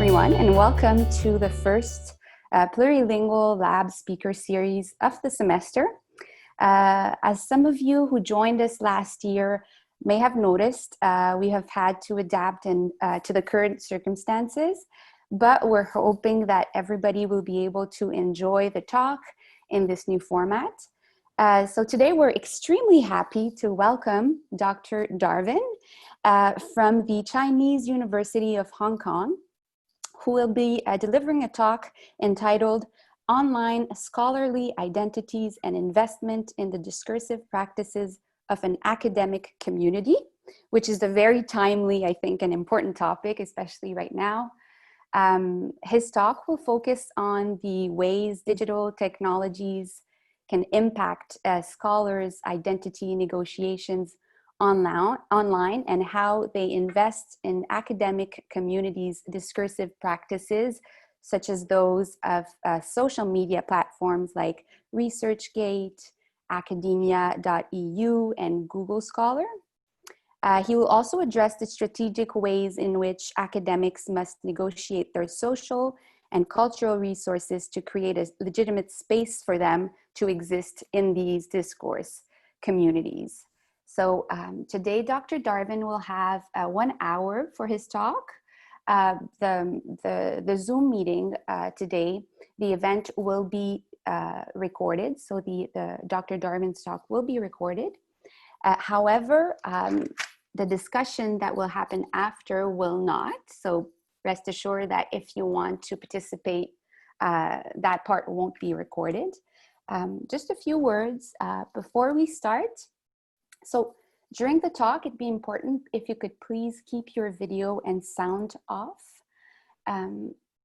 everyone, and welcome to the first Plurilingual Lab Speaker Series of the semester. As some of you who joined us last year may have noticed, we have had to adapt to the current circumstances, but we're hoping that everybody will be able to enjoy the talk in this new format. So today we're extremely happy to welcome Dr. Darvin from the Chinese University of Hong Kong, who will be delivering a talk entitled Online Scholarly Identities and Investment in the Discursive Practices of an Academic Community, which is a very timely, I think, and important topic, especially right now. His talk will focus on the ways digital technologies can impact scholars' identity negotiations online and how they invest in academic communities' discursive practices, such as those of social media platforms like ResearchGate, Academia.eu, and Google Scholar. He will also address the strategic ways in which academics must negotiate their social and cultural resources to create a legitimate space for them to exist in these discourse communities. So today, Dr. Darvin will have 1 hour for his talk. The Zoom meeting today, the event will be recorded. So the Dr. Darvin's talk will be recorded. However, the discussion that will happen after will not. So rest assured that if you want to participate, that part won't be recorded. Just a few words before we start. So during the talk, it'd be important if you could please keep your video and sound off.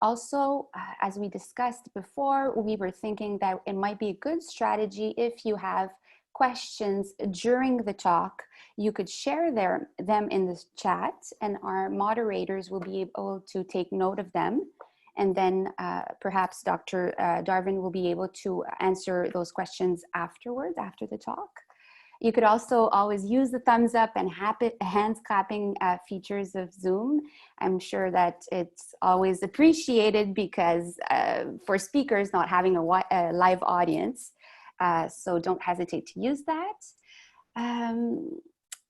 Also, as we discussed before, we were thinking that it might be a good strategy if you have questions during the talk, you could share them in the chat, and our moderators will be able to take note of them. And then perhaps Dr. Darvin will be able to answer those questions afterwards, after the talk. You could also always use the thumbs up and hands clapping features of Zoom. I'm sure that it's always appreciated because for speakers not having a live audience, so don't hesitate to use that.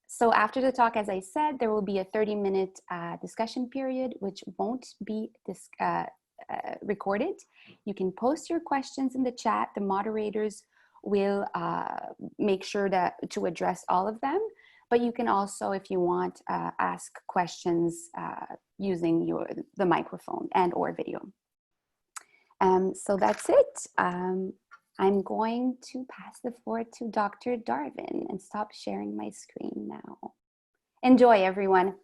So after the talk, as I said, there will be a 30-minute discussion period, which won't be recorded. You can post your questions in the chat. The moderators will make sure to address all of them, but you can also, if you want, ask questions using the microphone and or video. So that's it. I'm going to pass the floor to Dr. Darvin and stop sharing my screen now. Enjoy, everyone.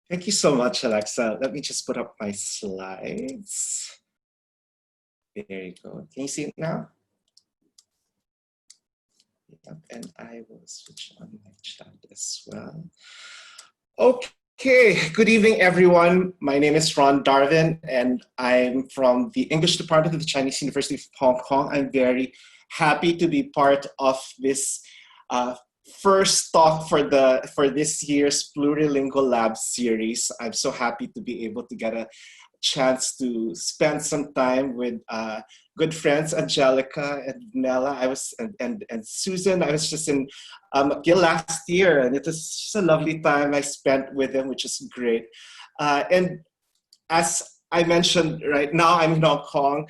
Thank you so much, Alexa. Let me just put up my slides. There you go. Can you see it now? Yep, and I will switch on my chat as well. Okay, good evening, everyone. My name is Ron Darvin, and I'm from the English Department of the Chinese University of Hong Kong. I'm very happy to be part of this first talk for this year's Plurilingual Lab series. I'm so happy to be able to get a chance to spend some time with good friends Academica and Nella. And Susan. I was just in McGill last year, and it was just a lovely time I spent with them, which is great. And as I mentioned, right now I'm in Hong Kong.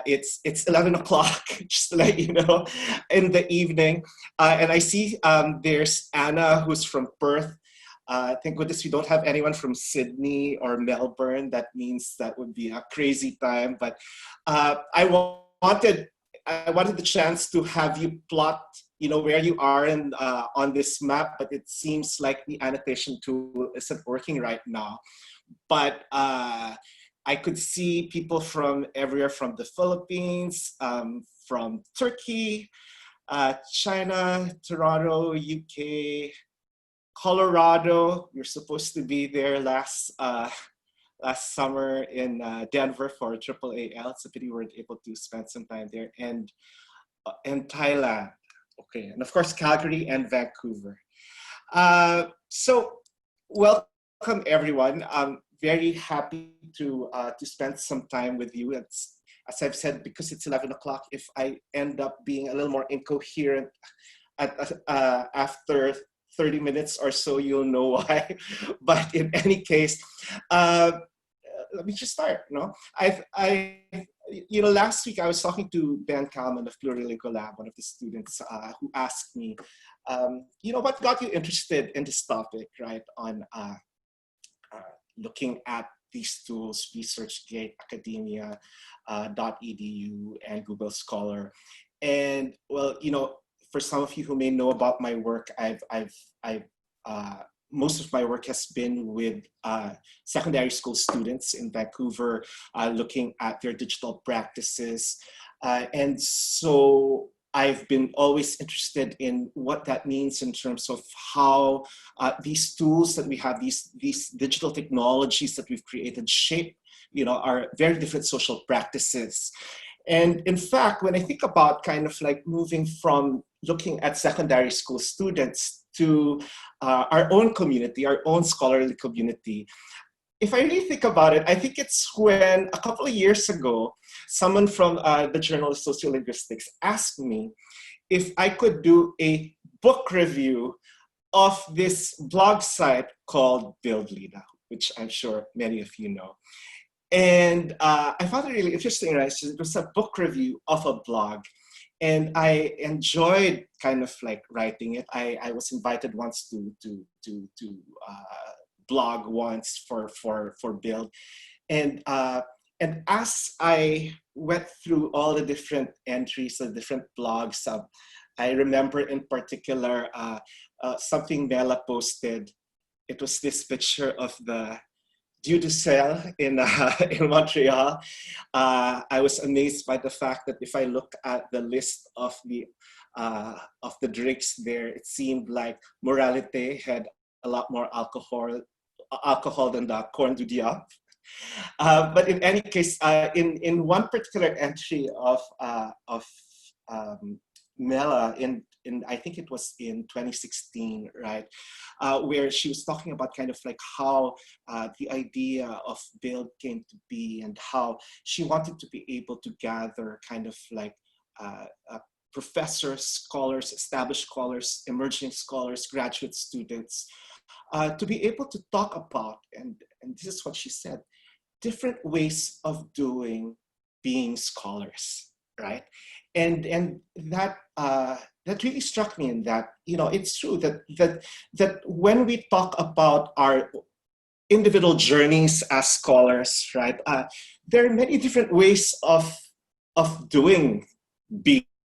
It's 11 o'clock, just to let you know, in the evening. And I see there's Anna, who's from Perth. Thank goodness we don't have anyone from Sydney or Melbourne. That means that would be a crazy time. But I wanted the chance to have you plot, where you are on this map. But it seems like the annotation tool isn't working right now. But I could see people from everywhere, from the Philippines, from Turkey, China, Toronto, UK. Colorado. You're supposed to be there last summer in Denver for AAAL. It's a pity we weren't able to spend some time there. And Thailand. Okay, and of course Calgary and Vancouver. So welcome welcome everyone. I'm very happy to spend some time with you. It's, as I've said, because it's 11 o'clock, if I end up being a little more incoherent after 30 minutes or so, you'll know why. But in any case, uh, let me just start. Last week I was talking to Ben Kalman of Plurilingual Lab, one of the students who asked me, what got you interested in this topic, right? On looking at these tools, ResearchGate, Academia, .edu, and Google Scholar. And well, for some of you who may know about my work, most of my work has been with secondary school students in Vancouver, looking at their digital practices. And so I've been always interested in what that means in terms of how these tools that we have, these digital technologies that we've created shape, our very different social practices. And in fact, when I think about kind of like moving from looking at secondary school students to our own community, our own scholarly community, if I really think about it, I think it's when a couple of years ago, someone from the Journal of Sociolinguistics asked me if I could do a book review of this blog site called BILD, which I'm sure many of you know. And I found it really interesting, right? So it was a book review of a blog. And I enjoyed kind of like writing it. I was invited once to blog once for BILD. And as I went through all the different entries, the different blogs, I remember in particular something Mela posted. It was this picture of the Dieu du Sel in Montreal. I was amazed by the fact that if I look at the list of the drinks there, it seemed like Moralité had a lot more alcohol than the Corne du Diable. But in any case, in one particular entry of Mela in I think it was in 2016, right, where she was talking about kind of like how the idea of BILD came to be and how she wanted to be able to gather kind of like professors, scholars, established scholars, emerging scholars, graduate students, to be able to talk about, and this is what she said, different ways of being scholars, right? And that that really struck me in that, it's true that when we talk about our individual journeys as scholars, right, there are many different ways of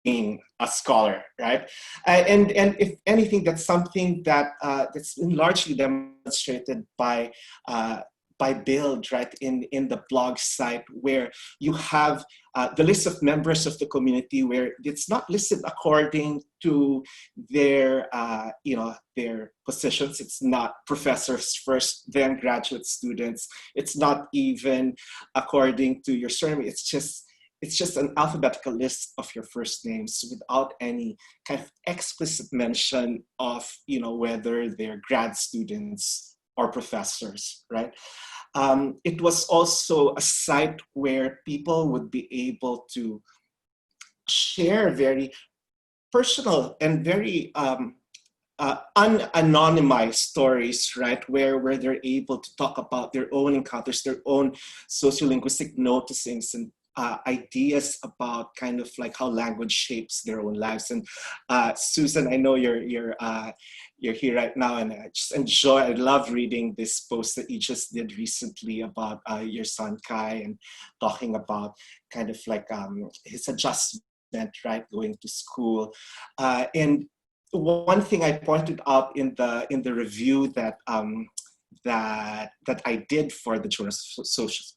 being a scholar, right? And if anything, that's something that's been largely demonstrated by BILD, right, in the blog site, where you have the list of members of the community, where it's not listed according to their their positions. It's not professors first, then graduate students. It's not even according to your surname. It's just an alphabetical list of your first names without any kind of explicit mention of whether they're grad students or professors, right? It was also a site where people would be able to share very personal and very unanonymized stories, right? Where they're able to talk about their own encounters, their own sociolinguistic noticings and ideas about kind of like how language shapes their own lives. And Susan, I know you're here right now, and I just I love reading this post that you just did recently about your son Kai, and talking about kind of like his adjustment, right, going to school. And one thing I pointed out in the review that I did for the Journal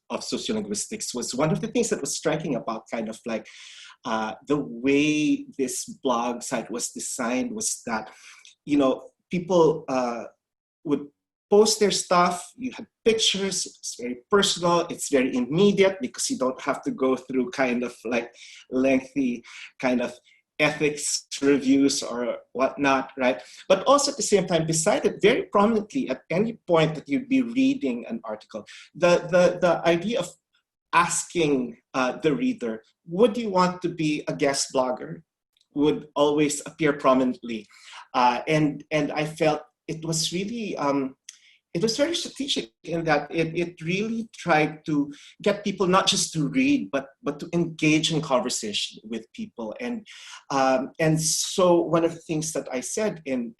of Sociolinguistics was one of the things that was striking about kind of like the way this blog site was designed was that, people would post their stuff, you had pictures, it's very personal, it's very immediate because you don't have to go through kind of like lengthy kind of ethics reviews or whatnot, right? But also at the same time, beside it, very prominently at any point that you'd be reading an article, the idea of asking the reader, would you want to be a guest blogger, would always appear prominently. And I felt it was really, it was very strategic in that it really tried to get people not just to read, but to engage in conversation with people. And so one of the things that I said in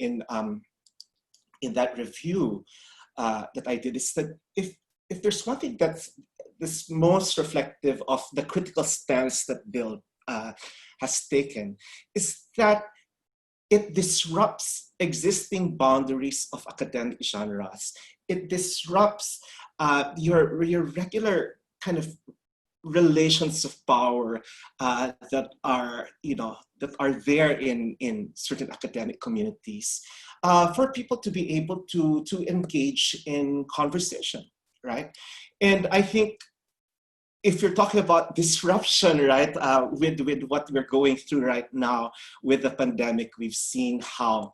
that review that I did is that if there's one thing that's this most reflective of the critical stance that BILD has taken, is that it disrupts existing boundaries of academic genres. It disrupts your regular kind of relations of power that are, that are there in certain academic communities, for people to be able to engage in conversation, right? And I think if you're talking about disruption, right, with what we're going through right now with the pandemic, we've seen how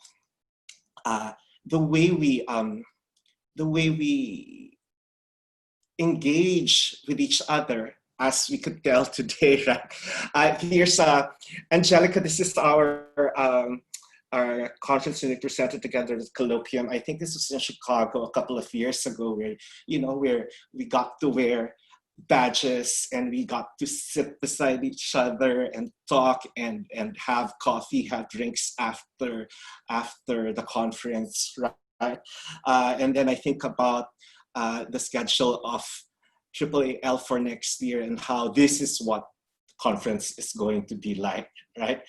the way we engage with each other, as we could tell today, right? Here's Angelica. This is our conference unit presented together at Colloquium. I think this was in Chicago a couple of years ago, where where we got to wear badges and we got to sit beside each other and talk and have coffee, have drinks after the conference, right? And then I think about the schedule of AAAL for next year and how this is what conference is going to be like, right?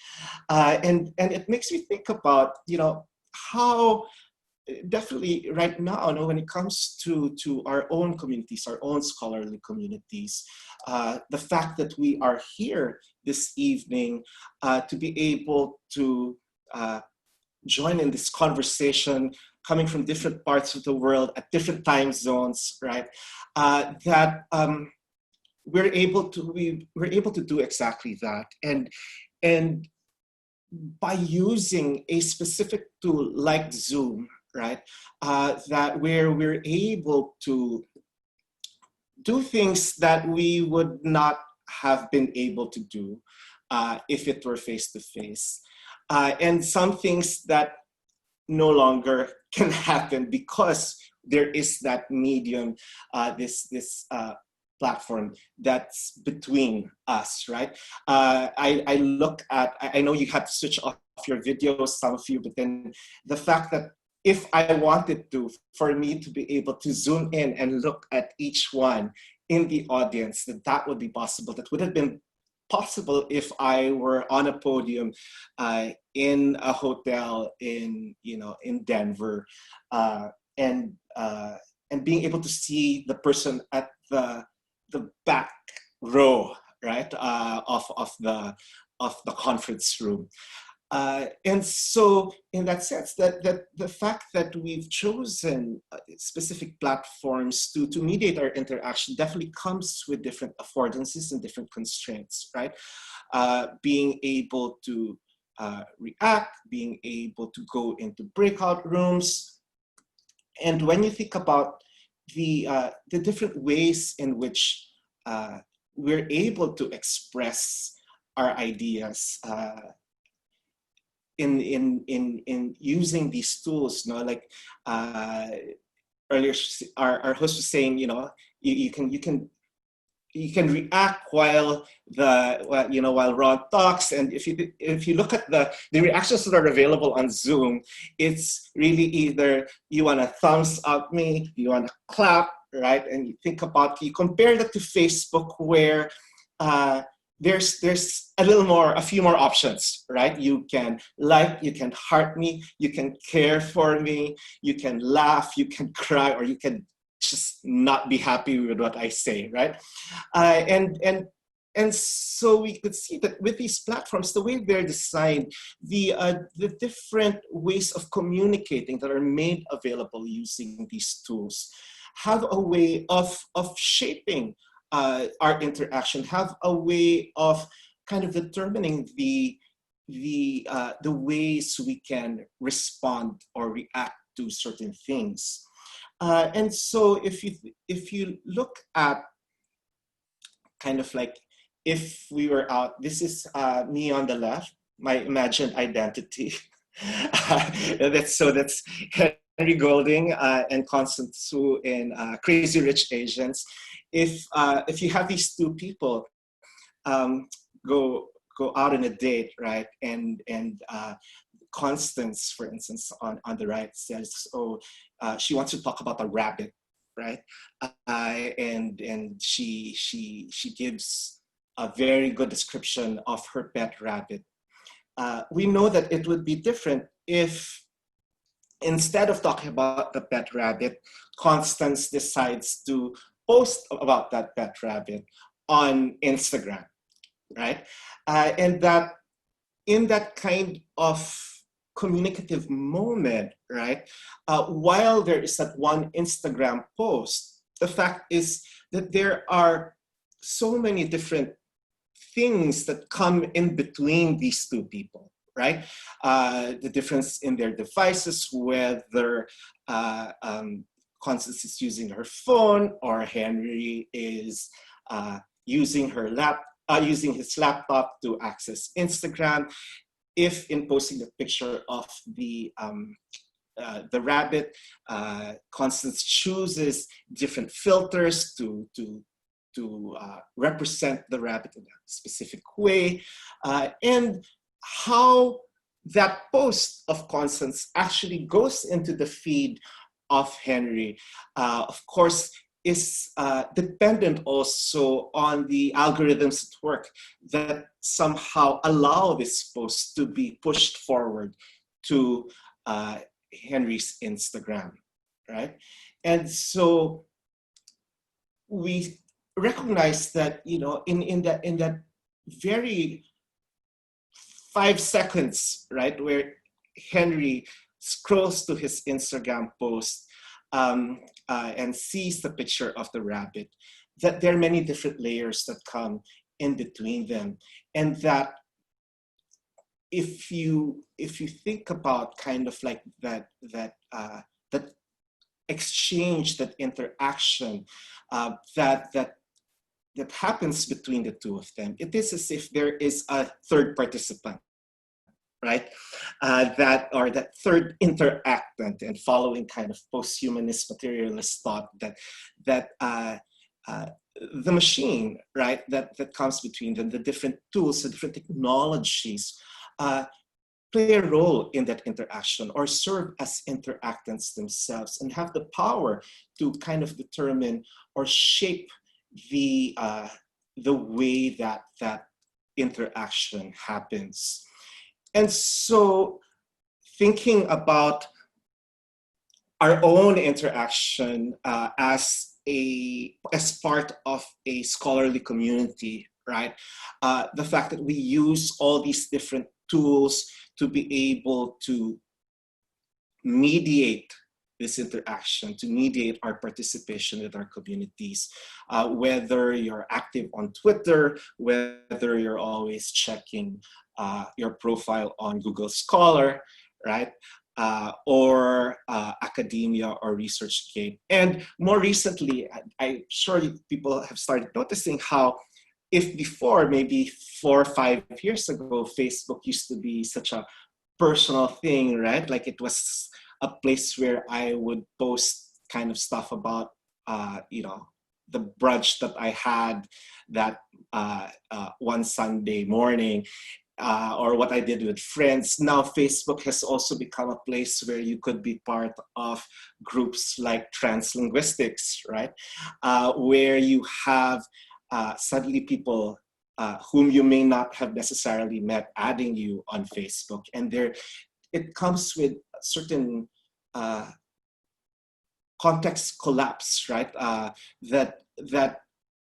And it makes me think about how definitely right now, when it comes to our own communities, our own scholarly communities, the fact that we are here this evening to be able to join in this conversation, coming from different parts of the world at different time zones, right? That we're able to do exactly that, and by using a specific tool like Zoom, right? That we're able to do things that we would not have been able to do if it were face-to-face. And some things that no longer can happen because there is that medium, this platform that's between us, right? I look at, I know you have to switch off your videos, some of you, but then the fact that if I wanted to, for me to be able to zoom in and look at each one in the audience, that would be possible. That would have been possible if I were on a podium in a hotel in Denver, and being able to see the person at the back row, right, of the conference room. And so in that sense, that the fact that we've chosen specific platforms to mediate our interaction definitely comes with different affordances and different constraints, right? Being able to react, being able to go into breakout rooms. And when you think about the different ways in which we're able to express our ideas, in using these tools, like earlier our host was saying, you can react while while Ron talks, and if you look at the reactions that are available on Zoom, it's really either you want to thumbs up me, you want to clap, right? And you compare that to Facebook, where there's a few more options, right? You can like, you can heart me, you can care for me, you can laugh, you can cry, or you can just not be happy with what I say, right? And so we could see that with these platforms, the way they're designed, the different ways of communicating that are made available using these tools have a way of shaping our interaction, have a way of kind of determining the the ways we can respond or react to certain things. And so if you look at kind of like, if we were out, this is me on the left, my imagined identity. That's Henry Golding and Constance Su in Crazy Rich Asians. If you have these two people go out on a date, right, and Constance, for instance, on the right says, oh, she wants to talk about a rabbit, right? And she gives a very good description of her pet rabbit. We know that it would be different if instead of talking about the pet rabbit, Constance decides to post about that pet rabbit on Instagram, right? And that in that kind of communicative moment, right, while there is that one Instagram post, the fact is that there are so many different things that come in between these two people, right? The difference in their devices, whether Constance is using her phone or Henry is using his laptop to access Instagram. If in posting the picture of the rabbit, Constance chooses different filters to represent the rabbit in a specific way, and how that post of Constance actually goes into the feed of Henry, of course, is dependent also on the algorithms at work that somehow allow this post to be pushed forward to Henry's Instagram, right? And so we recognize that, you know, in that very 5 seconds, right, where Henry scrolls to his Instagram post and sees the picture of the rabbit, that there are many different layers that come in between them, and that if you think about kind of like that exchange, that interaction, that happens between the two of them, it is as if there is a third participant, right? That third interactant, and following kind of post-humanist materialist thought that the machine, right, that comes between them, the different tools, the different technologies, play a role in that interaction or serve as interactants themselves and have the power to kind of determine or shape the way that interaction happens. And so thinking about our own interaction as part of a scholarly community, right? The fact that we use all these different tools to be able to mediate this interaction, to mediate our participation with our communities, whether you're active on Twitter, whether you're always checking your profile on Google Scholar, right? Or Academia or ResearchGate. And more recently, I'm sure people have started noticing how if before, maybe 4 or 5 years ago, Facebook used to be such a personal thing, right? Like it was a place where I would post kind of stuff about, you know, the brunch that I had that one Sunday morning, or what I did with friends. Now Facebook has also become a place where you could be part of groups like translinguistics, right? Where you have suddenly people whom you may not have necessarily met adding you on Facebook. And it comes with certain context collapse, right? That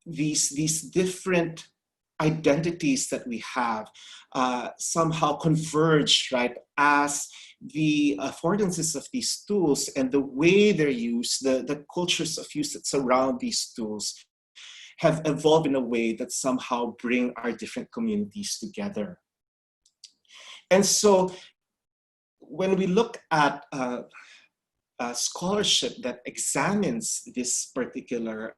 these different identities that we have somehow converge, right? As the affordances of these tools and the way they're used, the cultures of use that surround these tools have evolved in a way that somehow bring our different communities together. And so when we look at scholarship that examines this particular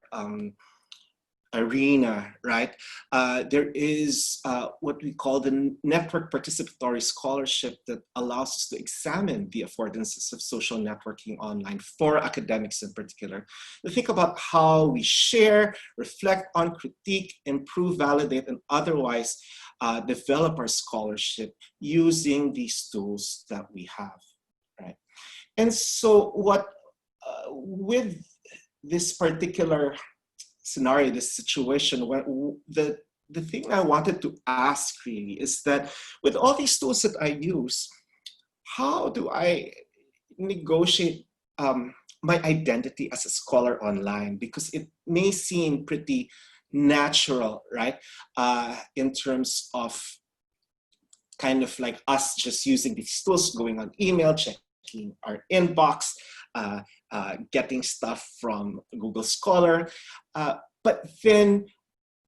arena, right? There is what we call the network participatory scholarship that allows us to examine the affordances of social networking online for academics in particular. To think about how we share, reflect on, critique, improve, validate, and otherwise develop our scholarship using these tools that we have, right? And so what, with this particular scenario, this situation, the thing I wanted to ask really is that with all these tools that I use, how do I negotiate my identity as a scholar online? Because it may seem pretty natural, right? In terms of kind of like us just using these tools, going on email, checking our inbox, getting stuff from Google Scholar. But then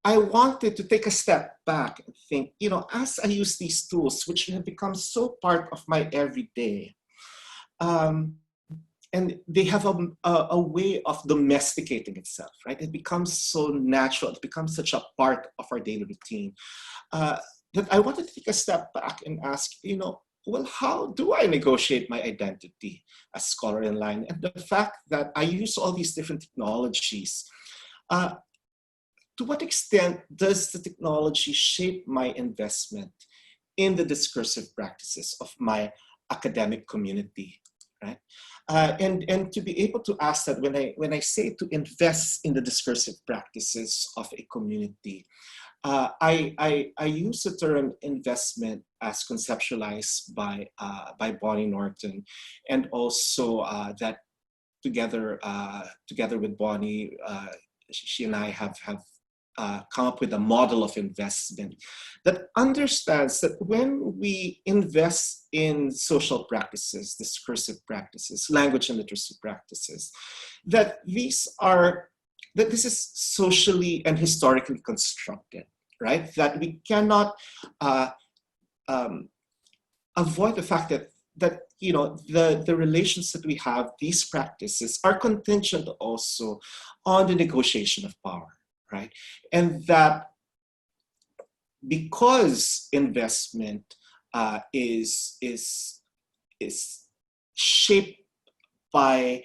I wanted to take a step back and think, you know, as I use these tools, which have become so part of my everyday, and they have a way of domesticating itself, right? It becomes so natural, it becomes such a part of our daily routine, that I wanted to take a step back and ask, you know, well, how do I negotiate my identity as scholar online? And the fact that I use all these different technologies, to what extent does the technology shape my investment in the discursive practices of my academic community, right? And to be able to ask that when I say to invest in the discursive practices of a community, I use the term investment as conceptualized by Bonnie Norton, and also that together with Bonnie, she and I have come up with a model of investment that understands that when we invest in social practices, discursive practices, language and literacy practices, that this is socially and historically constructed, right? That we cannot avoid the fact that you know the relations that we have, these practices are contingent also on the negotiation of power, right? And that because investment is shaped by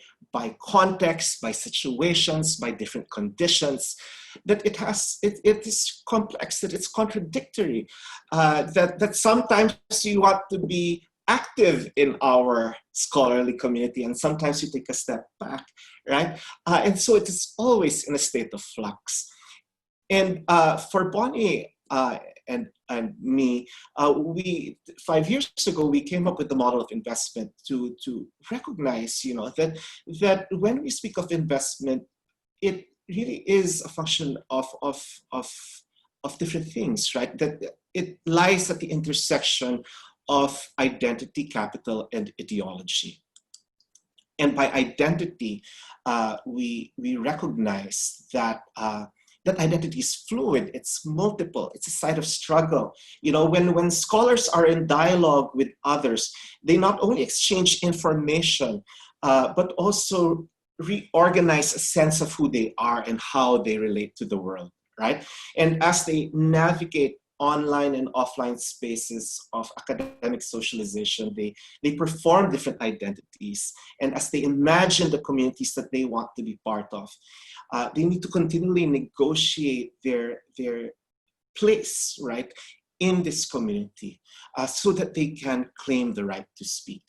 context, by situations, by different conditions, that it is complex, that it's contradictory, that sometimes you want to be active in our scholarly community and sometimes you take a step back, right? And so it is always in a state of flux. And for Bonnie and me, we 5 years ago we came up with the model of investment to recognize, you know, that when we speak of investment, it really is a function of different things, right? That it lies at the intersection of identity, capital, and ideology. And by identity, we recognize that that identity is fluid, it's multiple, it's a site of struggle. You know, when scholars are in dialogue with others, they not only exchange information, but also reorganize a sense of who they are and how they relate to the world, right? And as they navigate online and offline spaces of academic socialization, they perform different identities. And as they imagine the communities that they want to be part of, they need to continually negotiate their place, right, in this community, so that they can claim the right to speak.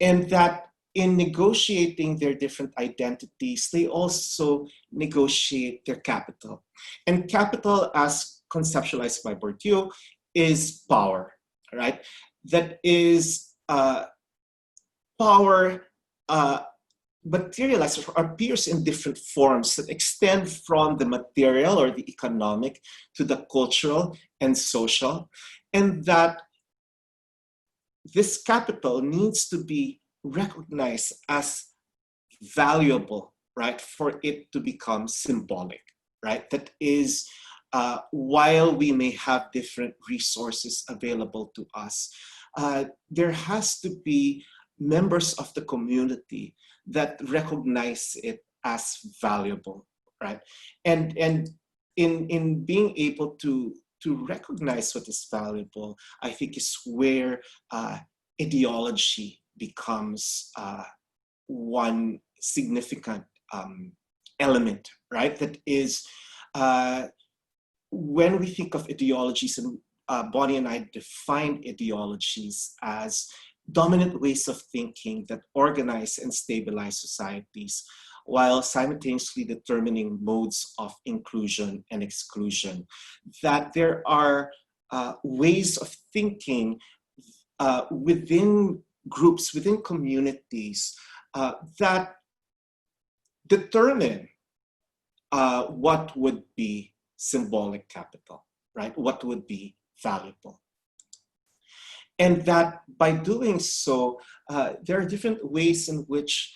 And that in negotiating their different identities, they also negotiate their capital. And capital, as conceptualized by Bourdieu, is power, right? That is power materializes or appears in different forms that extend from the material or the economic to the cultural and social, and that this capital needs to be recognized as valuable, right, for it to become symbolic, right? That is while we may have different resources available to us, there has to be members of the community that recognize it as valuable, right? And in being able to recognize what is valuable, I think is where ideology becomes one significant element, right? That is, when we think of ideologies, and Bonnie and I define ideologies as dominant ways of thinking that organize and stabilize societies, while simultaneously determining modes of inclusion and exclusion. That there are ways of thinking within groups, within communities, that determine what would be symbolic capital, right? What would be valuable. And that by doing so, there are different ways in which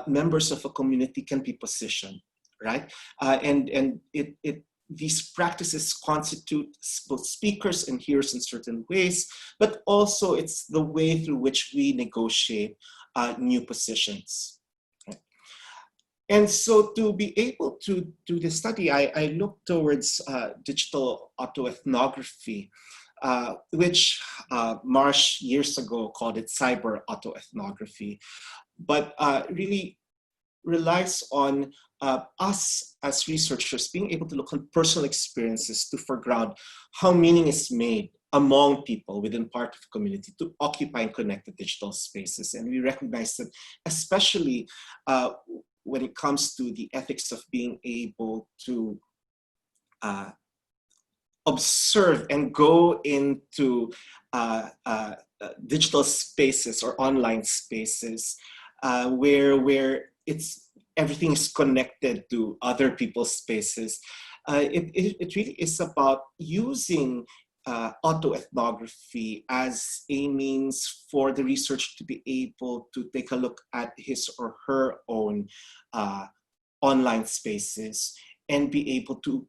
members of a community can be positioned, right? And these practices constitute both speakers and hearers in certain ways, but also it's the way through which we negotiate new positions. Right? And so to be able to do this study, I look towards digital autoethnography, which Marsh years ago called it cyber autoethnography, but really relies on us as researchers being able to look on personal experiences to foreground how meaning is made among people within part of the community to occupy and connect the digital spaces. And we recognize that, especially when it comes to the ethics of being able to observe and go into digital spaces or online spaces where everything is connected to other people's spaces. It really is about using autoethnography as a means for the researcher to be able to take a look at his or her own online spaces and be able to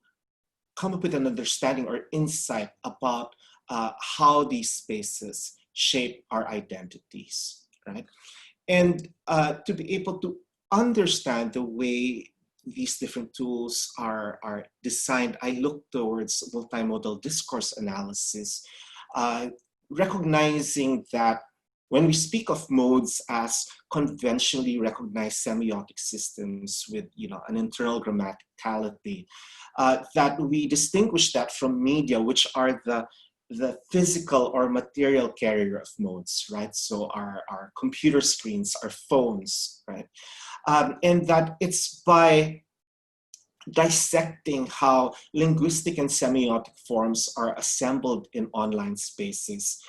come up with an understanding or insight about how these spaces shape our identities, right? And to be able to understand the way these different tools are designed, I look towards multimodal discourse analysis, recognizing that when we speak of modes as conventionally recognized semiotic systems with an internal grammaticality, that we distinguish that from media, which are the physical or material carrier of modes, right? So our computer screens, our phones, right? And that it's by dissecting how linguistic and semiotic forms are assembled in online spaces.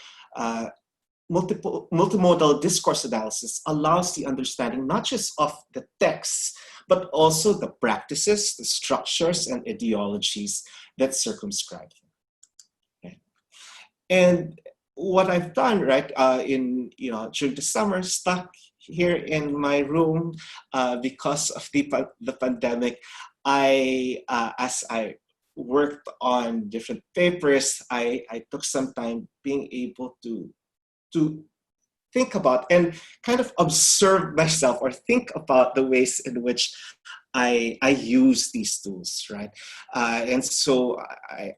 Multimodal discourse analysis allows the understanding not just of the texts, but also the practices, the structures, and ideologies that circumscribe them. Okay. And what I've done, right, during the summer, stuck here in my room because of the pandemic, as I worked on different papers, I took some time being able to think about and kind of observe myself or think about the ways in which I use these tools, right? And so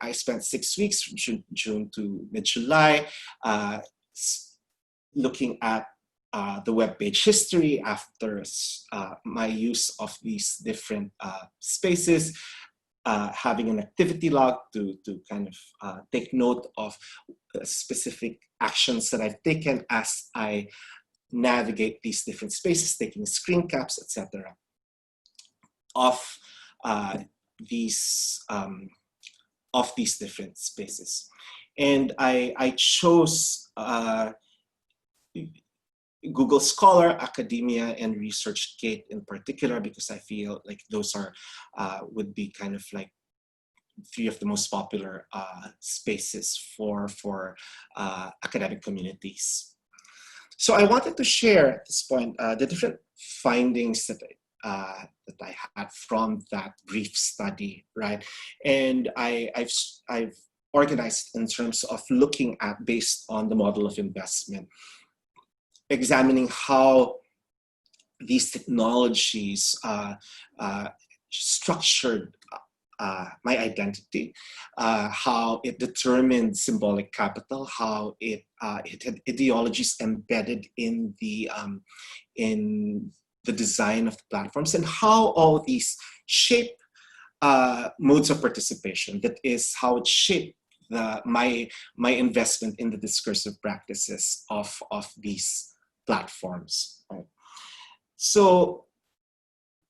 I spent 6 weeks from June to mid-July looking at the web page history after my use of these different spaces, having an activity log to kind of take note of specific actions that I've taken as I navigate these different spaces, taking screen caps, etc. of these different spaces. And I chose Google Scholar, Academia, and ResearchGate in particular, because I feel like those would be kind of like 3 of the most popular spaces for academic communities. So I wanted to share at this point the different findings that that I had from that brief study, right? And I've organized in terms of looking at, based on the model of investment, examining how these technologies structured my identity, how it determined symbolic capital, how it had ideologies embedded in the design of the platforms, and how all these shape modes of participation. That is how it shaped my investment in the discursive practices of these platforms. Right? So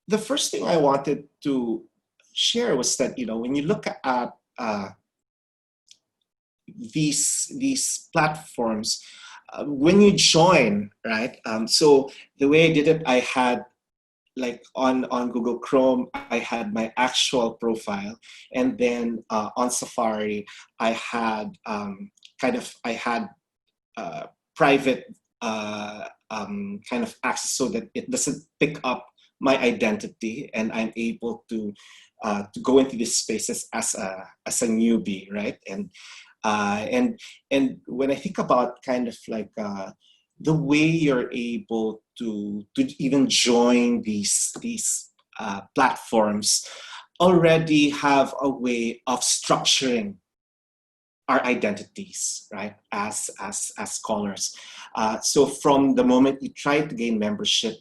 the first thing I wanted to share was that, you know, when you look at these platforms, when you join, right? So the way I did it, I had, like, on Google Chrome, I had my actual profile, and then on Safari, I had private kind of access, so that it doesn't pick up my identity, and I'm able to go into these spaces as a newbie, right? And when I think about kind of like the way you're able to even join these platforms, already have a way of structuring our identities, right, as scholars. So from the moment you try to gain membership,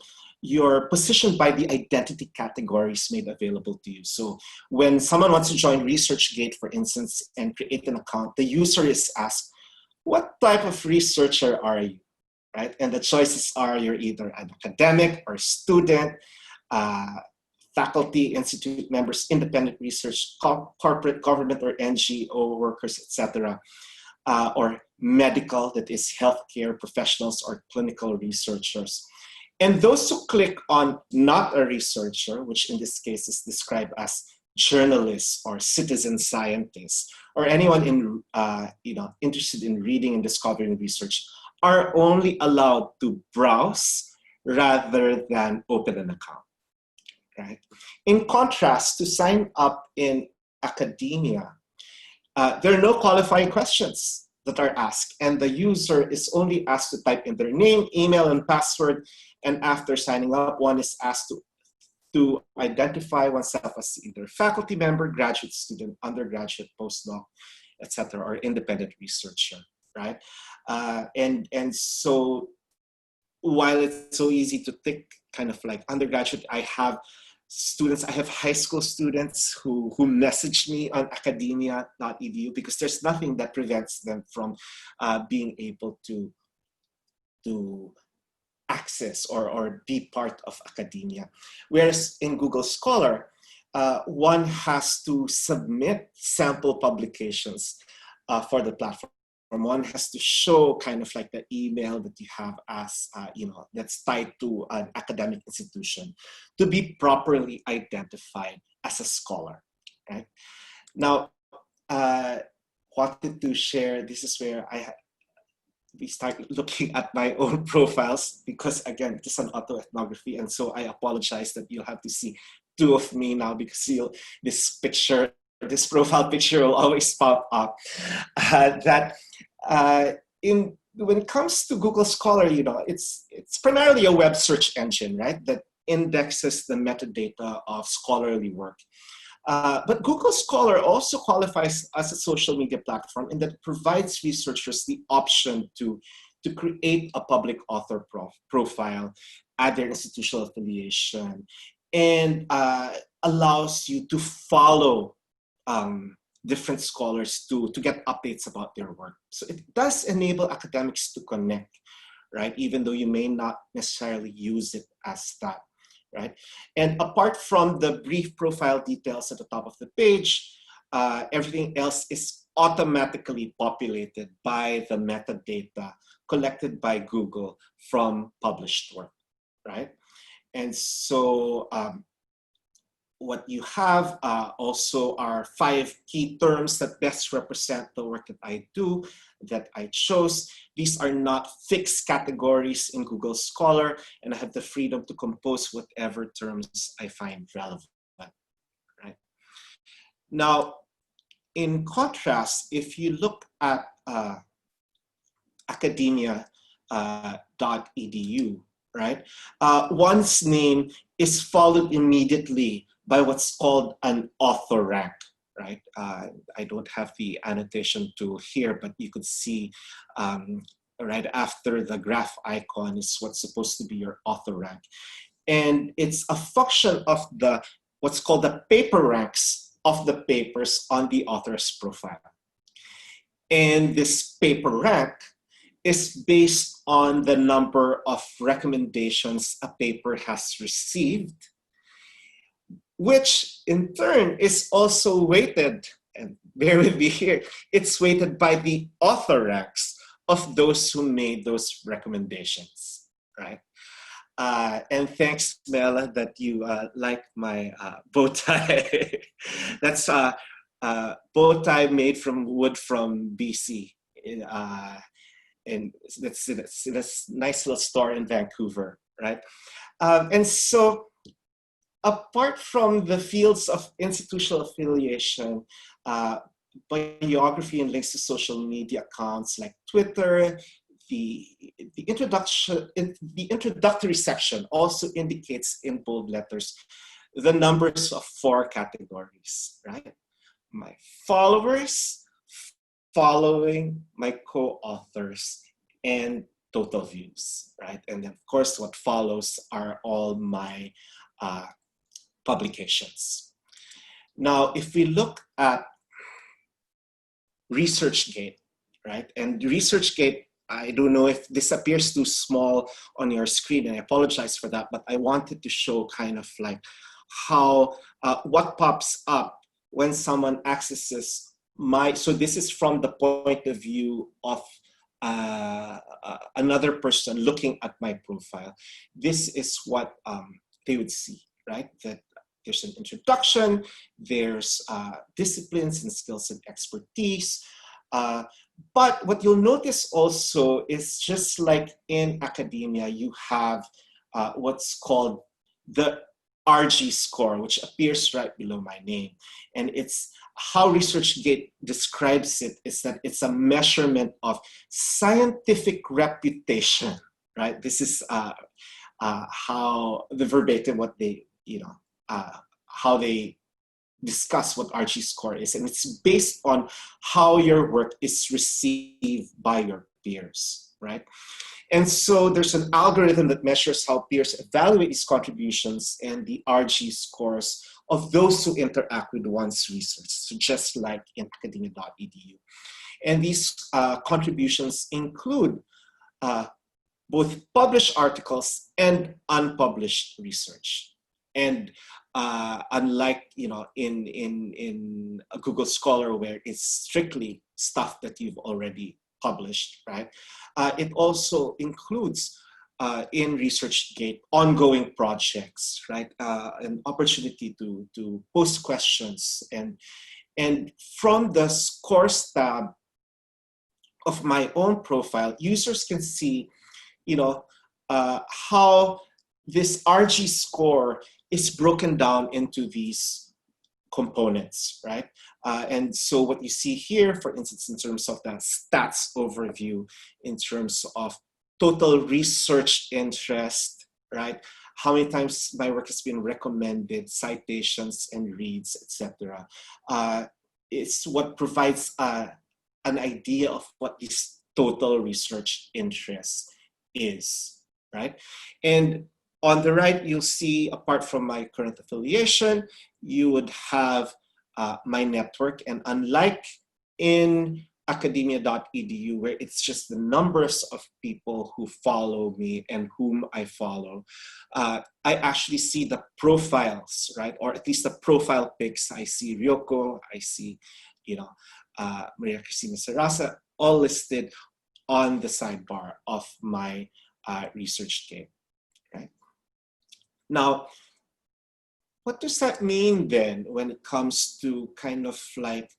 you're positioned by the identity categories made available to you. So when someone wants to join ResearchGate, for instance, and create an account, the user is asked, what type of researcher are you, right? And the choices are, you're either an academic or student, faculty, institute members, independent research, corporate, government, or NGO workers, etc., or medical, that is healthcare professionals or clinical researchers. And those who click on not a researcher, which in this case is described as journalists or citizen scientists, or anyone in interested in reading and discovering research, are only allowed to browse rather than open an account. Right? In contrast, to sign up in academia, there are no qualifying questions that are asked, and the user is only asked to type in their name, email, and password. And after signing up, one is asked to identify oneself as either faculty member, graduate student, undergraduate, postdoc, etc., or independent researcher, right? And so while it's so easy to think kind of like undergraduate, I have high school students who message me on academia.edu, because there's nothing that prevents them from being able to access or be part of academia. Whereas in Google Scholar, one has to submit sample publications for the platform. One has to show kind of like the email that you have as, that's tied to an academic institution to be properly identified as a scholar, right? Now, wanted to share, this is where we start looking at my own profiles, because again, it is an autoethnography, and so I apologize that you'll have to see two of me now, because this profile picture will always pop up. When it comes to Google Scholar, it's primarily a web search engine, right, that indexes the metadata of scholarly work. But Google Scholar also qualifies as a social media platform in that it provides researchers the option to create a public author profile, add their institutional affiliation, and allows you to follow different scholars to get updates about their work. So it does enable academics to connect, right? Even though you may not necessarily use it as that, right? And apart from the brief profile details at the top of the page, everything else is automatically populated by the metadata collected by Google from published work, right? And so what you have also are 5 key terms that best represent the work that I do, that I chose. These are not fixed categories in Google Scholar, and I have the freedom to compose whatever terms I find relevant, right? Now, in contrast, if you look at Academia.edu, right? One's name is followed immediately by what's called an author rank, right? I don't have the annotation tool here, but you could see right after the graph icon is what's supposed to be your author rank. And it's a function of the what's called the paper ranks of the papers on the author's profile. And this paper rank is based on the number of recommendations a paper has received, which in turn is also weighted, and bear with me here, it's weighted by the author ranks of those who made those recommendations, right? And thanks, Mela, that you like my bow tie. That's bow tie made from wood from BC. And that's this nice little store in Vancouver, right? And so apart from the fields of institutional affiliation, biography and links to social media accounts like Twitter, the introductory section also indicates in bold letters the numbers of 4 categories, right? My followers, following, my co-authors, and total views, right? And of course, what follows are all my publications. Now, if we look at ResearchGate, right? And ResearchGate, I don't know if this appears too small on your screen, and I apologize for that, but I wanted to show kind of like how, what pops up when someone accesses so this is from the point of view of another person looking at my profile. This is what they would see, right? That there's an introduction, there's disciplines and skills and expertise. But what you'll notice also is just like in academia, you have what's called the RG score, which appears right below my name. And it's how ResearchGate describes it is that it's a measurement of scientific reputation, right? This is how the verbatim, what they, how they discuss what RG score is. And it's based on how your work is received by your peers, right? And so there's an algorithm that measures how peers evaluate these contributions and the RG scores of those who interact with one's research, so just like in Academia.edu. And these contributions include both published articles and unpublished research. And unlike in a Google Scholar where it's strictly stuff that you've already published, right? It also includes in ResearchGate ongoing projects, right? An opportunity to post questions, and from the scores tab of my own profile, users can see, how this RG score is broken down into these components, right? And so what you see here, for instance, in terms of the stats overview, in terms of total research interest, right? How many times my work has been recommended, citations and reads, etc. It's what provides an idea of what this total research interest is, right? And on the right, you'll see, apart from my current affiliation, you would have my network. And unlike in Academia.edu, where it's just the numbers of people who follow me and whom I follow, I actually see the profiles, right? Or at least the profile pics. I see Ryoko, I see, Maria Cristina Sarasa, all listed on the sidebar of my ResearchGate, right? Now, what does that mean then when it comes to kind of like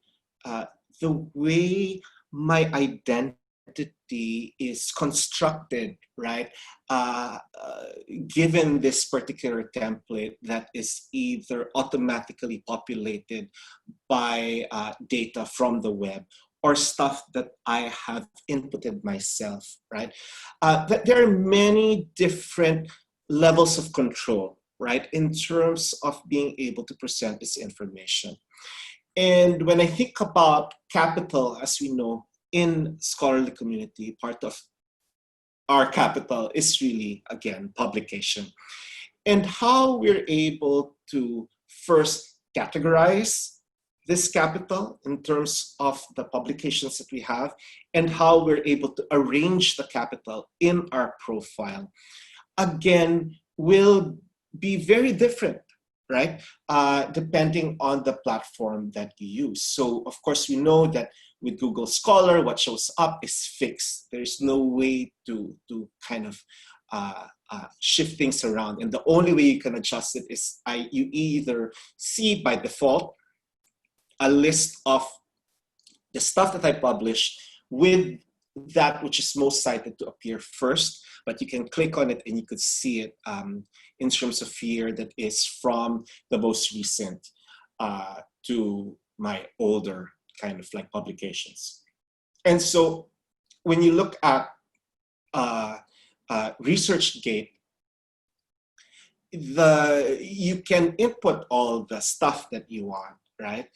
the way my identity is constructed, right? Given this particular template that is either automatically populated by data from the web or stuff that I have inputted myself, right? That there are many different levels of control, right, in terms of being able to present this information. And when I think about capital, as we know, in scholarly community, part of our capital is really, again, publication. And how we're able to first categorize this capital in terms of the publications that we have, and how we're able to arrange the capital in our profile, again, will be very different, right? Depending on the platform that you use. So of course, we know that with Google Scholar, what shows up is fixed. There's no way to kind of shift things around. And the only way you can adjust it is you either see by default a list of the stuff that I publish with that which is most cited to appear first, but you can click on it and you could see it in terms of year that is from the most recent to my older kind of like publications. And so when you look at ResearchGate, you can input all the stuff that you want, right?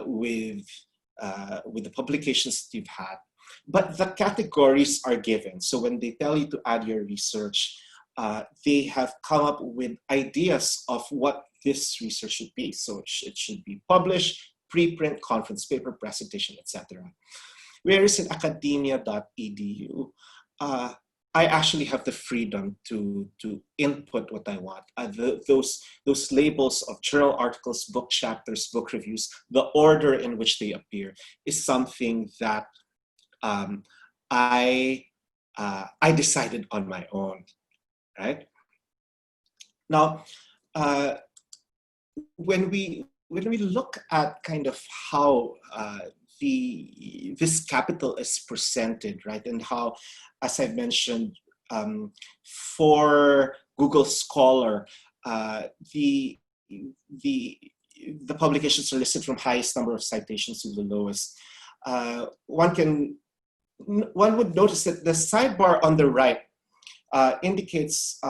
With the publications that you've had. But the categories are given. So when they tell you to add your research, they have come up with ideas of what this research should be. So it should be published, preprint, conference paper, presentation, etc. Whereas in academia.edu, I actually have the freedom to input what I want. Those labels of journal articles, book chapters, book reviews, the order in which they appear is something that I decided on my own, right? Now, when we look at kind of how this capital is presented, right, and how, as I mentioned, for Google Scholar, the publications are listed from highest number of citations to the lowest. One would notice that the sidebar on the right indicates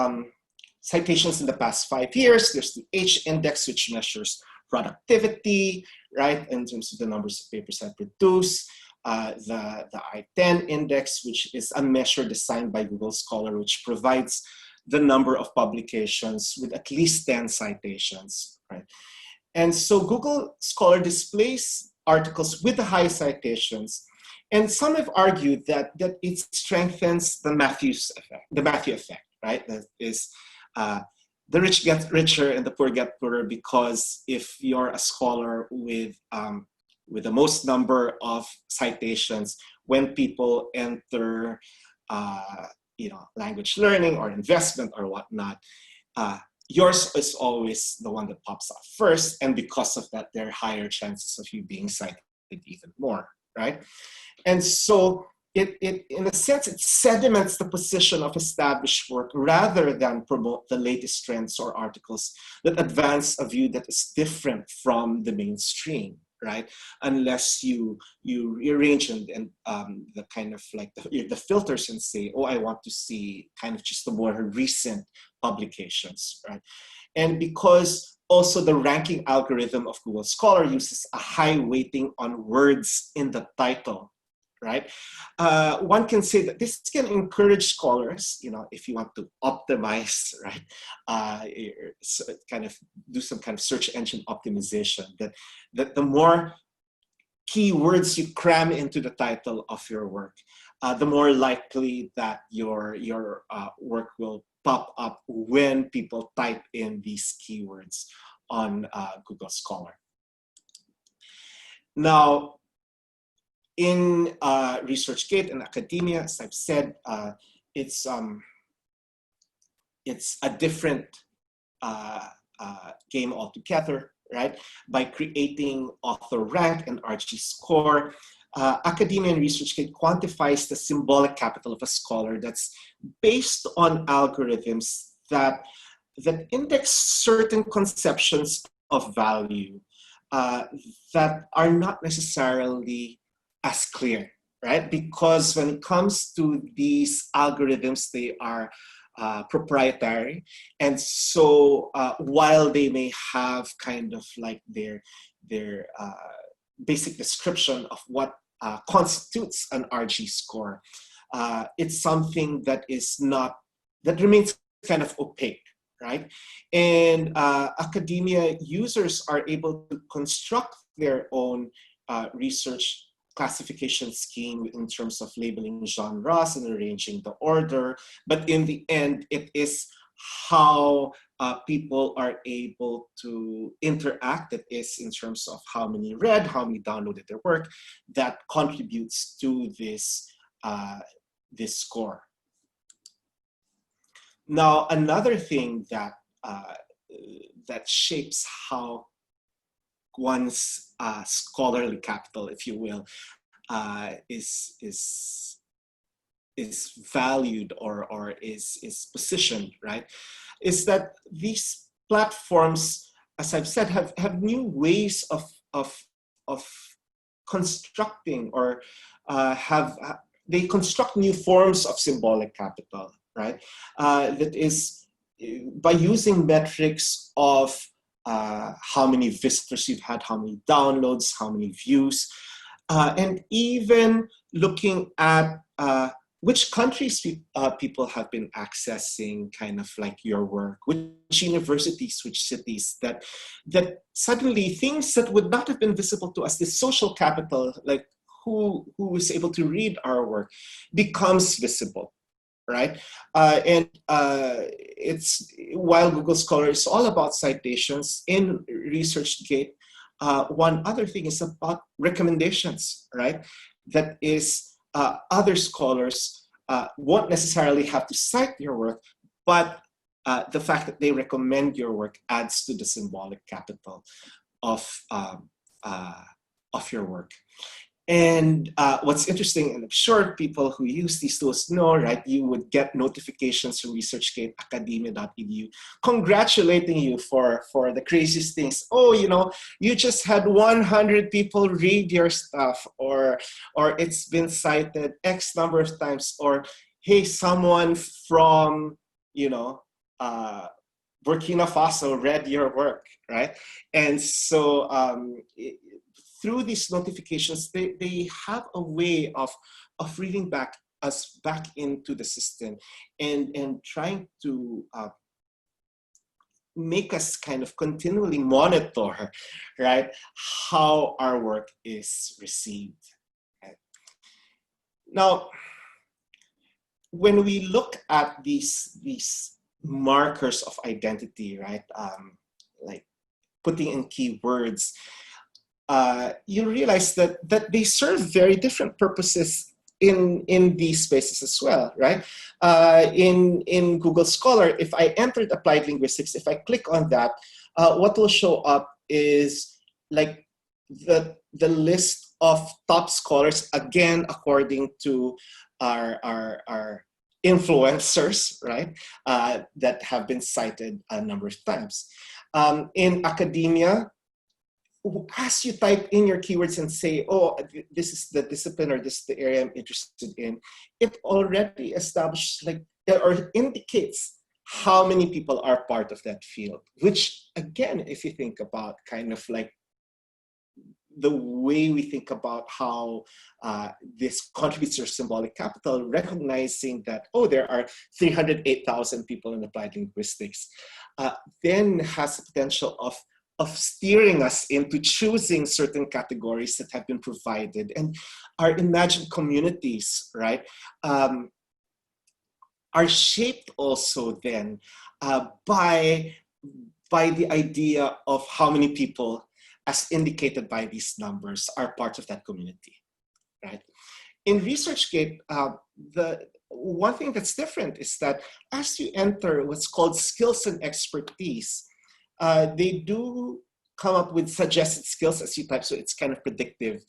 citations in the past 5 years. There's the H index, which measures productivity, right, in terms of the numbers of papers I produce. The I-10 index, which is a measure designed by Google Scholar, which provides the number of publications with at least 10 citations, right? And so Google Scholar displays articles with the high citations, and some have argued that it strengthens the Matthew effect, right? That is, the rich get richer and the poor get poorer, because if you're a scholar with the most number of citations, when people enter, language learning or investment or whatnot, yours is always the one that pops up first, and because of that, there are higher chances of you being cited even more, right? And so it in a sense, it sediments the position of established work rather than promote the latest trends or articles that advance a view that is different from the mainstream, right? Unless you rearrange and the kind of like the filters and say, oh, I want to see kind of just the more recent publications, right? And because also the ranking algorithm of Google Scholar uses a high weighting on words in the title, right? One can say that this can encourage scholars, if you want to optimize, right? Kind of do some kind of search engine optimization, that the more keywords you cram into the title of your work, the more likely that your work will pop up when people type in these keywords on Google Scholar. Now, in ResearchGate and Academia, as I've said, it's a different game altogether, right? By creating author rank and RG score, Academia and ResearchGate quantifies the symbolic capital of a scholar that's based on algorithms that index certain conceptions of value that are not necessarily as clear, right? Because when it comes to these algorithms, they are proprietary. And so while they may have kind of like their basic description of what constitutes an RG score, it's something that is not, that remains kind of opaque, right? And academia users are able to construct their own research classification scheme in terms of labeling genres and arranging the order. But in the end, it is how people are able to interact, that is in terms of how many read, how many downloaded their work, that contributes to this, this score. Now, another thing that that shapes how one's scholarly capital, if you will, is valued or is positioned, right, is that these platforms, as I've said, have new ways of constructing, or they construct new forms of symbolic capital, right? That is by using metrics of how many visitors you've had, how many downloads, how many views, and even looking at which countries people have been accessing kind of like your work, which universities, which cities, that suddenly things that would not have been visible to us, this social capital, like who is able to read our work, becomes visible, right? And it's, while Google Scholar is all about citations, in ResearchGate, one other thing is about recommendations, right? That is, other scholars won't necessarily have to cite your work, but the fact that they recommend your work adds to the symbolic capital of your work. And what's interesting, and I'm sure people who use these tools know, right, you would get notifications from ResearchGate, academia.edu, congratulating you for the craziest things. Oh, you know, you just had 100 people read your stuff, or it's been cited X number of times, or hey, someone from, you know, Burkina Faso read your work, right? And so through these notifications, they have a way of reading us back into the system and trying to make us kind of continually monitor, right, how our work is received. Right? Now, when we look at these markers of identity, right, like putting in keywords, you realize that they serve very different purposes in these spaces as well, right? In Google Scholar, if I entered applied linguistics, if I click on that, what will show up is like the list of top scholars, again according to our influencers, right? That have been cited a number of times. In academia, as you type in your keywords and say, oh, this is the discipline, or this is the area I'm interested in, it already establishes, like, or indicates how many people are part of that field, which again, if you think about kind of like the way we think about how this contributes to your symbolic capital, recognizing that, oh, there are 308,000 people in applied linguistics, then has the potential of steering us into choosing certain categories that have been provided. And our imagined communities, right, are shaped also then by the idea of how many people, as indicated by these numbers, are part of that community, right? In ResearchGate, the one thing that's different is that as you enter what's called skills and expertise, They do come up with suggested skills as you type, so it's kind of predictive.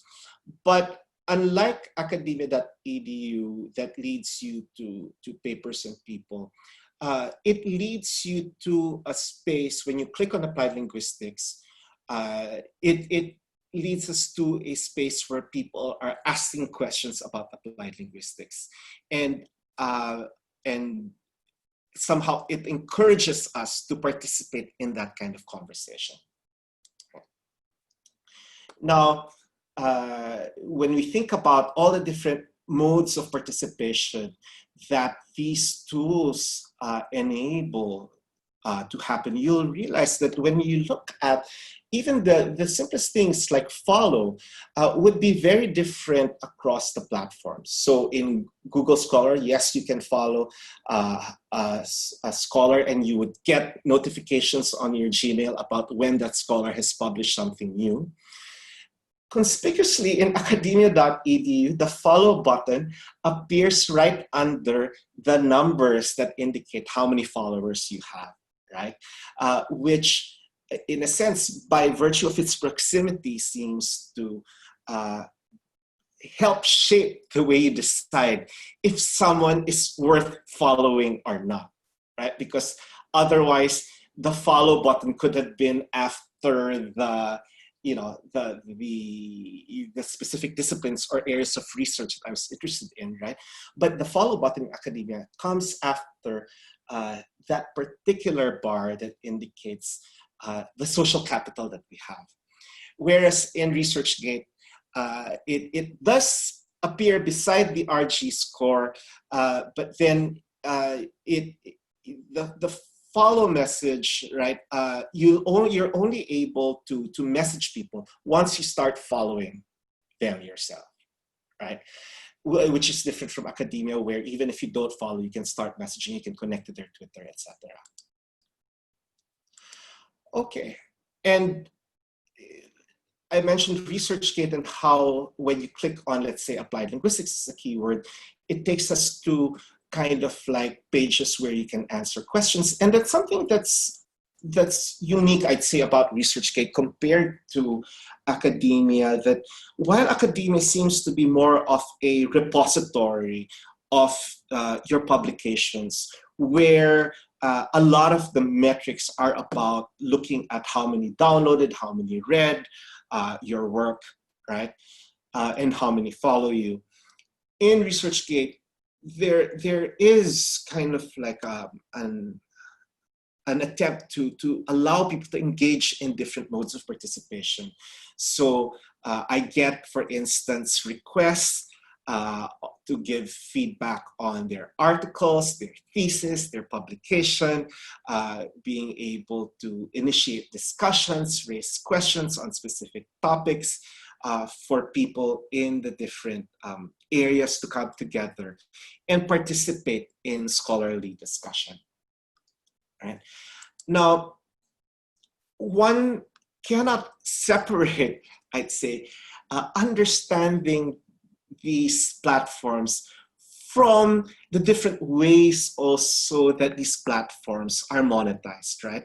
But unlike academia.edu that leads you to papers and people, it leads you to a space when you click on applied linguistics. It leads us to a space where people are asking questions about applied linguistics, and somehow it encourages us to participate in that kind of conversation. Now, when we think about all the different modes of participation that these tools enable to happen, you'll realize that when you look at even the simplest things like follow would be very different across the platforms. So in Google Scholar, yes, you can follow a scholar and you would get notifications on your Gmail about when that scholar has published something new. Conspicuously in academia.edu, the follow button appears right under the numbers that indicate how many followers you have, right? Which, in a sense, by virtue of its proximity, seems to help shape the way you decide if someone is worth following or not, right? Because otherwise, the follow button could have been after the specific disciplines or areas of research that I was interested in, right? But the follow button in academia comes after that particular bar that indicates the social capital that we have. Whereas in ResearchGate, it does appear beside the RG score, but then the follow message, right? You're only able to message people once you start following them yourself, right? Which is different from academia, where even if you don't follow, you can start messaging, you can connect to their Twitter, etc. Okay, and I mentioned ResearchGate and how when you click on, let's say, applied linguistics as a keyword, it takes us to kind of like pages where you can answer questions. And that's something that's unique, I'd say, about ResearchGate compared to academia, that while academia seems to be more of a repository of your publications, where a lot of the metrics are about looking at how many downloaded, how many read your work, right? And how many follow you. In ResearchGate, there is kind of like an attempt to allow people to engage in different modes of participation. So I get, for instance, requests to give feedback on their articles, their thesis, their publication, being able to initiate discussions, raise questions on specific topics for people in the different areas to come together and participate in scholarly discussion. Right? Now, one cannot separate, I'd say, understanding these platforms from the different ways also that these platforms are monetized, right?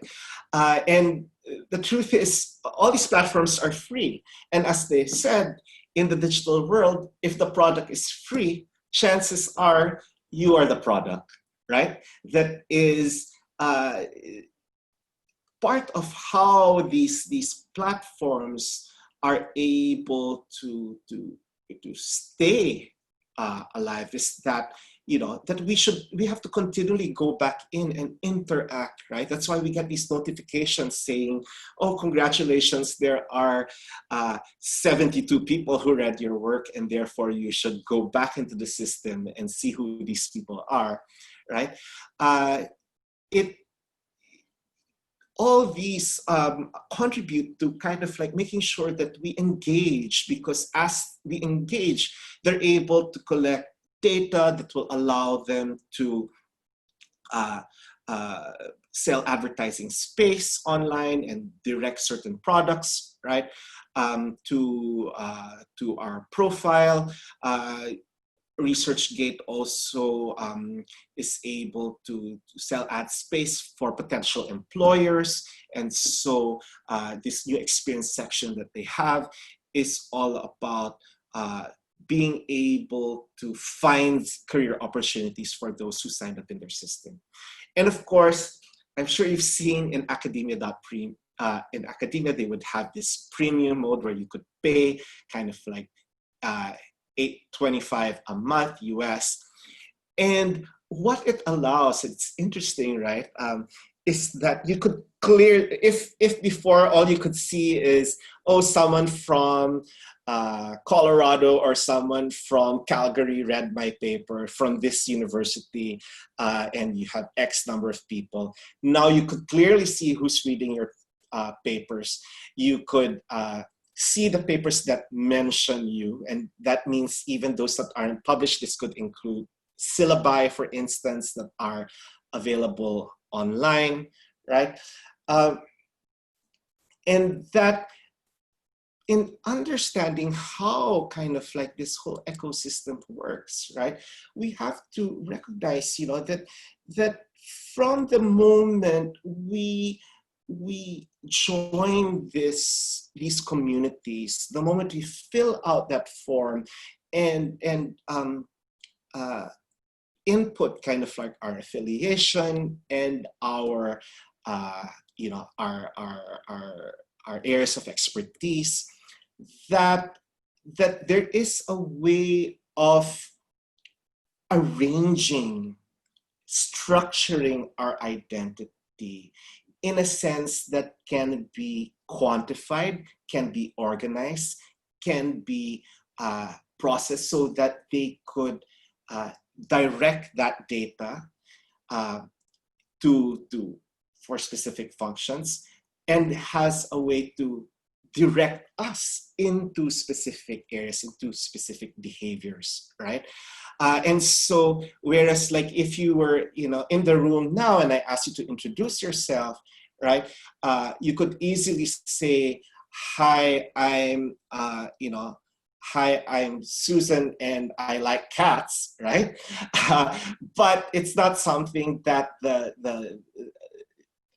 And the truth is, all these platforms are free. And as they said, in the digital world, if the product is free, chances are you are the product, right? That is part of how these platforms are able to stay alive, is that that we have to continually go back in and interact, right? That's why we get these notifications saying, oh, congratulations, there are 72 people who read your work, and therefore you should go back into the system and see who these people are, right? All these contribute to kind of like making sure that we engage, because as we engage, they're able to collect data that will allow them to sell advertising space online and direct certain products, right, to our profile, ResearchGate also is able to sell ad space for potential employers. And so this new experience section that they have is all about being able to find career opportunities for those who signed up in their system. And of course, I'm sure you've seen in Academia.pre, in Academia, they would have this premium mode where you could pay kind of like $8.25 a month US. And what it allows, it's interesting, right? Is that you could clear, if before all you could see is, oh, someone from Colorado or someone from Calgary read my paper from this university, and you have X number of people. Now you could clearly see who's reading your papers. You could see the papers that mention you, and that means even those that aren't published. This could include syllabi, for instance, that are available online, right? And that in understanding how kind of like this whole ecosystem works, right? We have to recognize, you know, that from the moment we join these communities, the moment we fill out that form and input kind of like our affiliation and our you know, our areas of expertise, that there is a way of arranging, structuring our identity in a sense that can be quantified, can be organized, can be processed so that they could direct that data for specific functions, and has a way to direct us into specific areas, into specific behaviors, right? And so, whereas like if you were, you know, in the room now and I asked you to introduce yourself, right? You could easily say, hi, I'm, you know, hi, I'm Susan and I like cats, right? But it's not something that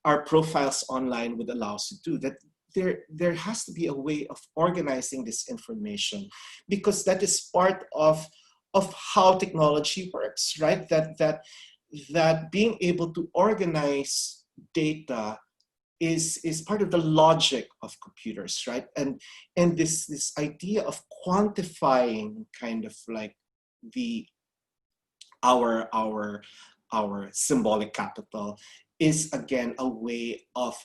our profiles online would allow us to do. That there has to be a way of organizing this information, because that is part of how technology works, right? That being able to organize data is part of the logic of computers, right? And this idea of quantifying kind of like our symbolic capital is again a way of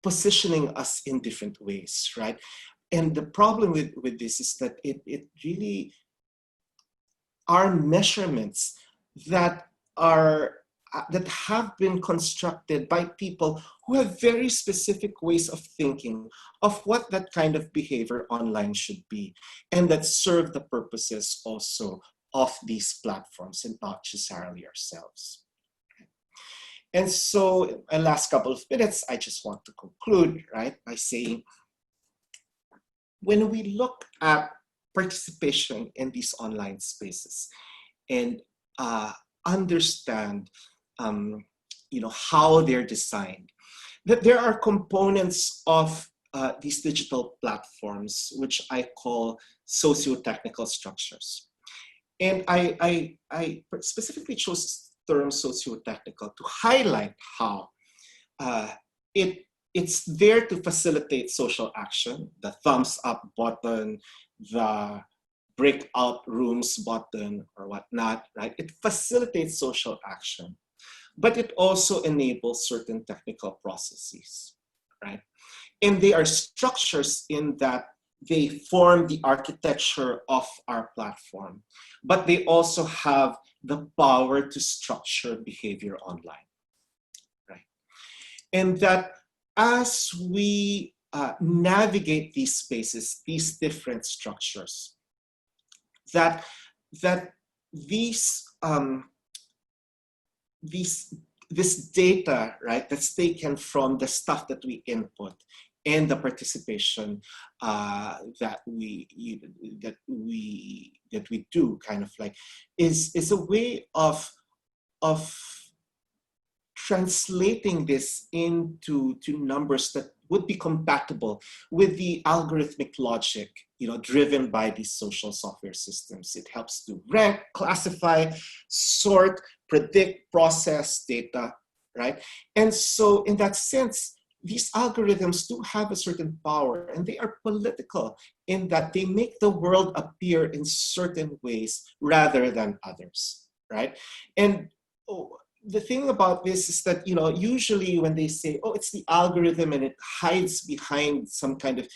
positioning us in different ways, right? And the problem with this is that it really are measurements that have been constructed by people who have very specific ways of thinking of what that kind of behavior online should be, and that serve the purposes also of these platforms and not necessarily ourselves. And so in the last couple of minutes, I just want to conclude, right, by saying, when we look at participation in these online spaces and understand you know, how they're designed, that there are components of these digital platforms, which I call sociotechnical structures. And I specifically chose the term sociotechnical to highlight how it's there to facilitate social action, the thumbs up button, the breakout rooms button or whatnot, right? It facilitates social action, but it also enables certain technical processes, right? And they are structures in that they form the architecture of our platform, but they also have the power to structure behavior online, right? And that as we navigate these spaces, these different structures, that this data, right, that's taken from the stuff that we input and the participation that we do, kind of like, is a way of translating this into numbers that would be compatible with the algorithmic logic, driven by these social software systems. It helps to rank, classify, sort, predict, process data, right? And so in that sense, these algorithms do have a certain power, and they are political in that they make the world appear in certain ways rather than others, right? And the thing about this is that, usually when they say, oh, it's the algorithm and it hides behind some kind of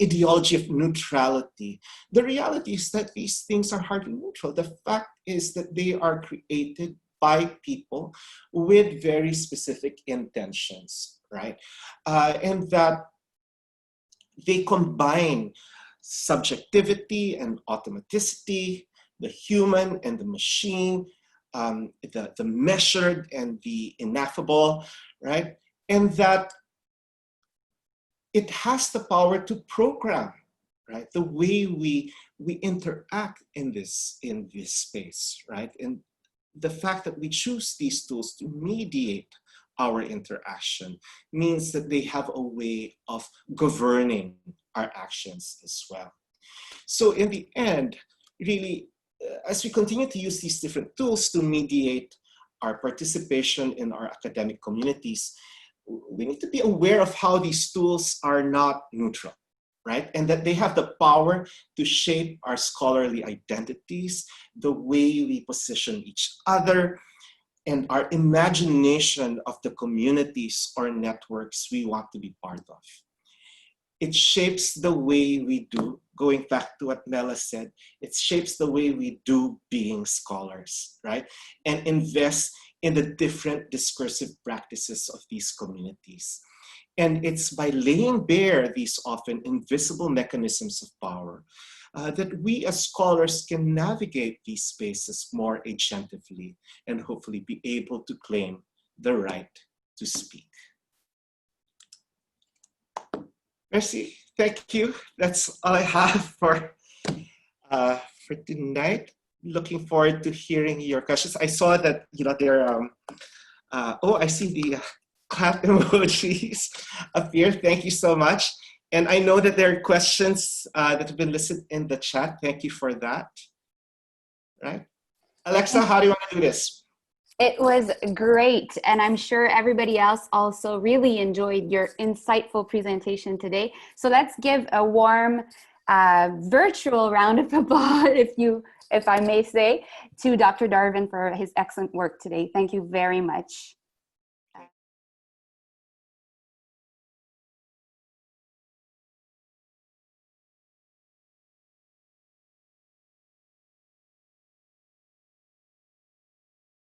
ideology of neutrality, the reality is that these things are hardly neutral. The fact is that they are created by people with very specific intentions, right? And that they combine subjectivity and automaticity, the human and the machine, the measured and the ineffable, right? And that it has the power to program, right? The way we interact in this space, right? And the fact that we choose these tools to mediate our interaction means that they have a way of governing our actions as well. So in the end, really, as we continue to use these different tools to mediate our participation in our academic communities, we need to be aware of how these tools are not neutral, right? And that they have the power to shape our scholarly identities, the way we position each other, and our imagination of the communities or networks we want to be part of. It shapes the way we do, going back to what Mela said, it shapes the way we do being scholars, right? And invest in the different discursive practices of these communities. And it's by laying bare these often invisible mechanisms of power that we as scholars can navigate these spaces more agentively and hopefully be able to claim the right to speak. Merci, thank you. That's all I have for tonight. Looking forward to hearing your questions. I saw that there oh, I see the clap emojis appear. Thank you so much. And I know that there are questions that have been listed in the chat. Thank you for that. Right, Alexa, how do you want to do this? It was great, and I'm sure everybody else also really enjoyed your insightful presentation today. So let's give a warm virtual round of applause, if I may say, to Dr. Darvin for his excellent work today. Thank you very much.